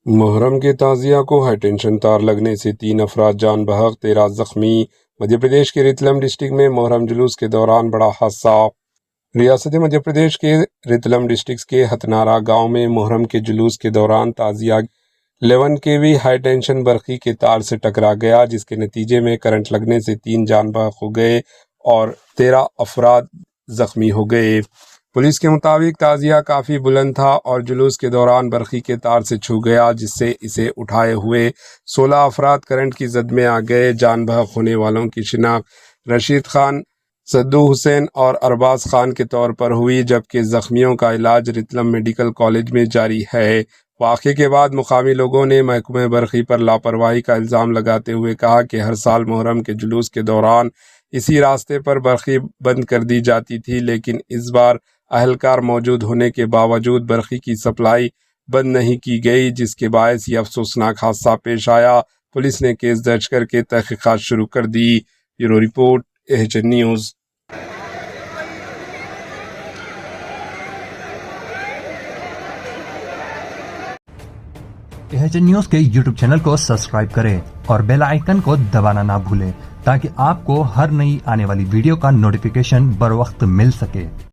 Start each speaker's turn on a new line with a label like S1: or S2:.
S1: محرم کے تعزیہ کو high tension تار لگنے سے 3 افراد جان بحق 13 زخمی۔ مدھیہ پردیش کے ریتلم ڈسٹرکٹ میں محرم جلوس کے دوران بڑا حادثہ۔ ریاست مدھیہ پردیش کے ریتلم ڈسٹرکٹ کے ہتنارا گاؤں میں محرم کے جلوس کے دوران تعزیہ 11 kV ہائی ٹینشن برقی کے تار سے ٹکرا گیا، جس کے نتیجے میں کرنٹ لگنے سے 3 جان بحق ہو گئے اور 13 افراد زخمی ہو گئے۔ پولیس کے مطابق تعزیہ کافی بلند تھا اور جلوس کے دوران برقی کے تار سے چھو گیا، جس سے اسے اٹھائے ہوئے 16 افراد کرنٹ کی زد میں آ گئے۔ جان بحق ہونے والوں کی شناخت رشید خان، صدو حسین اور ارباز خان کے طور پر ہوئی، جبکہ زخمیوں کا علاج ریتلم میڈیکل کالج میں جاری ہے۔ واقعے کے بعد مقامی لوگوں نے محکمہ برقی پر لاپرواہی کا الزام لگاتے ہوئے کہا کہ ہر سال محرم کے جلوس کے دوران اسی راستے پر برقی بند کر دی جاتی تھی، لیکن اس بار اہلکار موجود ہونے کے باوجود برقی کی سپلائی بند نہیں کی گئی، جس کے باعث یہ افسوسناک حادثہ پیش آیا۔ پولیس نے کیس درج کر کے تحقیقات شروع کر دی۔ بیورو رپورٹ AHN نیوز۔
S2: AHN نیوز کے YouTube چینل کو سبسکرائب کریں اور بیل آئیکن کو دبانا نہ بھولیں تاکہ آپ کو ہر نئی آنے والی ویڈیو کا نوٹیفیکیشن بر وقت مل سکے۔